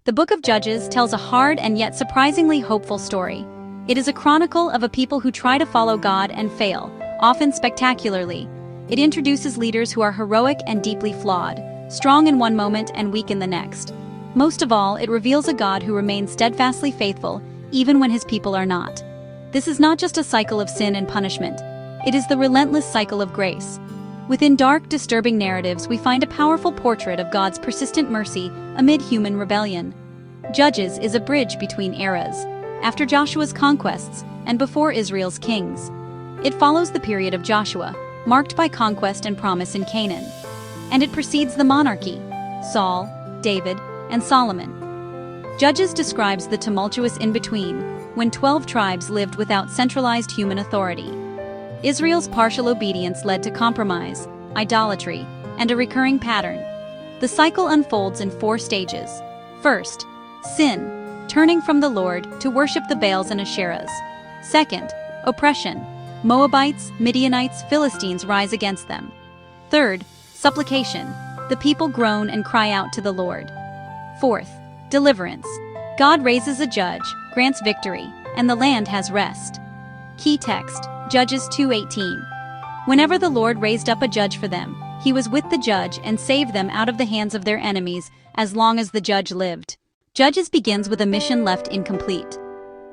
The book of Judges tells a hard and yet surprisingly hopeful story. It is a chronicle of a people who try to follow God and fail, often spectacularly. It introduces leaders who are heroic and deeply flawed, strong in one moment and weak in the next. Most of all, it reveals a God who remains steadfastly faithful, even when his people are not. This is not just a cycle of sin and punishment. It is the relentless cycle of grace. Within dark, disturbing narratives, we find a powerful portrait of God's persistent mercy amid human rebellion. Judges is a bridge between eras, after Joshua's conquests and before Israel's kings. It follows the period of Joshua, marked by conquest and promise in Canaan. And it precedes the monarchy, Saul, David, and Solomon. Judges describes the tumultuous in-between, when 12 tribes lived without centralized human authority. Israel's partial obedience led to compromise, idolatry, and a recurring pattern. The cycle unfolds in 4 stages. First, sin, turning from the Lord to worship the Baals and Asherahs. Second, oppression. Moabites, Midianites, Philistines rise against them. Third, supplication. The people groan and cry out to the Lord. Fourth, deliverance. God raises a judge, grants victory, and the land has rest. Key text, Judges 2:18. Whenever the Lord raised up a judge for them, he was with the judge and saved them out of the hands of their enemies as long as the judge lived. Judges begins with a mission left incomplete.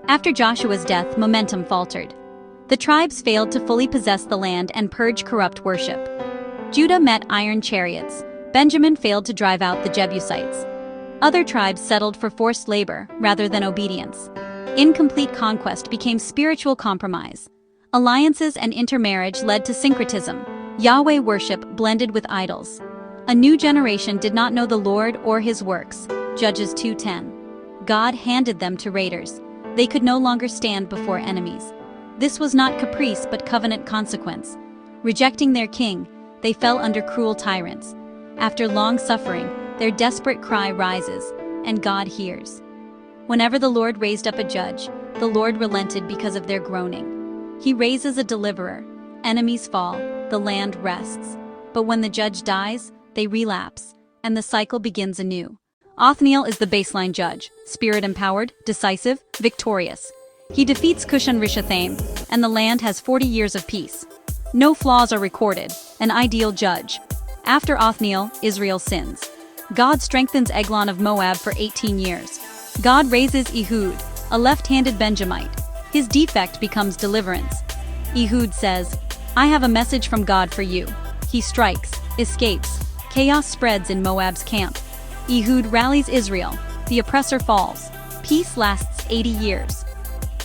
After Joshua's death, momentum faltered. The tribes failed to fully possess the land and purge corrupt worship. Judah met iron chariots. Benjamin failed to drive out the Jebusites. Other tribes settled for forced labor rather than obedience. Incomplete conquest became spiritual compromise. Alliances and intermarriage led to syncretism. Yahweh worship blended with idols. A new generation did not know the Lord or his works. Judges 2:10. God handed them to raiders. They could no longer stand before enemies. This was not caprice but covenant consequence. Rejecting their king, they fell under cruel tyrants. After long suffering, their desperate cry rises, and God hears. Whenever the Lord raised up a judge, the Lord relented because of their groaning. He raises a deliverer. Enemies fall, the land rests. But when the judge dies, they relapse, and the cycle begins anew. Othniel is the baseline judge, spirit-empowered, decisive, victorious. He defeats Cushan-Rishathaim, and the land has 40 years of peace. No flaws are recorded, an ideal judge. After Othniel, Israel sins. God strengthens Eglon of Moab for 18 years. God raises Ehud, a left-handed Benjamite. His defect becomes deliverance. Ehud says, "I have a message from God for you." He strikes, escapes. Chaos spreads in Moab's camp. Ehud rallies Israel. The oppressor falls. Peace lasts 80 years.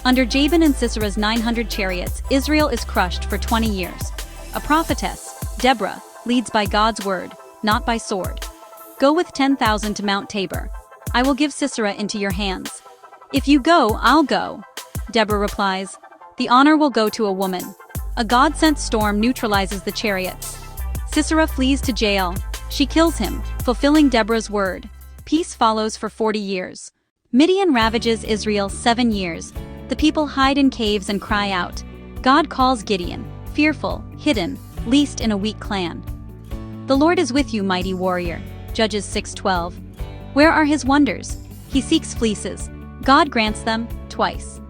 Under Jabin and Sisera's 900 chariots, Israel is crushed for 20 years. A prophetess, Deborah, leads by God's word, not by sword. "Go with 10,000 to Mount Tabor. I will give Sisera into your hands." "If you go, I'll go," Deborah replies. "The honor will go to a woman." A God-sent storm neutralizes the chariots. Sisera flees to Jael. She kills him, fulfilling Deborah's word. Peace follows for 40 years. Midian ravages Israel 7 years. The people hide in caves and cry out. God calls Gideon, fearful, hidden, least in a weak clan. "The Lord is with you, mighty warrior." Judges 6:12. Where are his wonders? He seeks fleeces. God grants them, twice.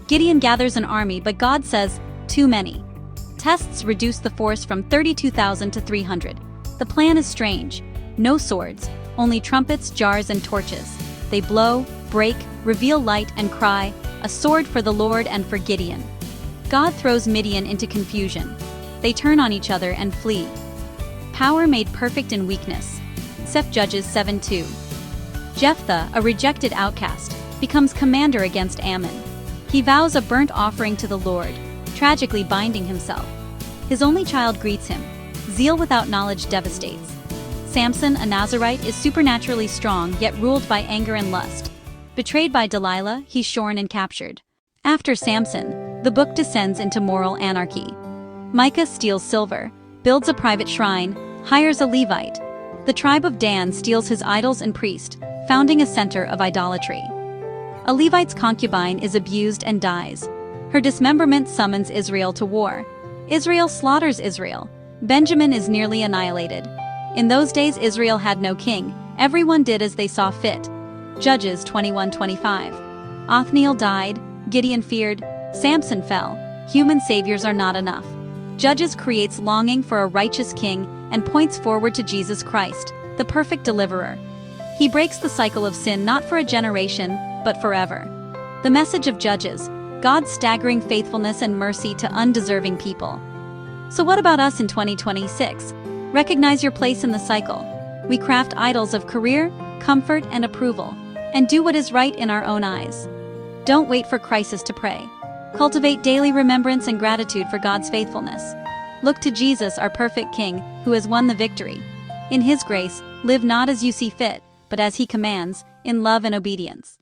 Gideon gathers an army, but God says, "Too many." Tests reduce the force from 32,000 to 300. The plan is strange. No swords, only trumpets, jars, and torches. They blow, break, reveal light, and cry, "A sword for the Lord and for Gideon." God throws Midian into confusion. They turn on each other and flee. Power made perfect in weakness. Judges 7:2. Jephthah, a rejected outcast, becomes commander against Ammon. He vows a burnt offering to the Lord, tragically binding himself. His only child greets him. Zeal without knowledge devastates. Samson, a Nazirite, is supernaturally strong yet ruled by anger and lust. Betrayed by Delilah, he's shorn and captured. After Samson, the book descends into moral anarchy. Micah steals silver, builds a private shrine, hires a Levite. The tribe of Dan steals his idols and priest, founding a center of idolatry. A Levite's concubine is abused and dies. Her dismemberment summons Israel to war. Israel slaughters Israel. Benjamin is nearly annihilated. In those days Israel had no king, everyone did as they saw fit. Judges 21:25. Othniel died, Gideon feared, Samson fell. Human saviors are not enough. Judges creates longing for a righteous king and points forward to Jesus Christ, the perfect deliverer. He breaks the cycle of sin not for a generation, but forever. The message of Judges: God's staggering faithfulness and mercy to undeserving people. So what about us in 2026? Recognize your place in the cycle. We craft idols of career, comfort, and approval, and do what is right in our own eyes. Don't wait for crisis to pray. Cultivate daily remembrance and gratitude for God's faithfulness. Look to Jesus, our perfect King, who has won the victory. In His grace, live not as you see fit, but as He commands, in love and obedience.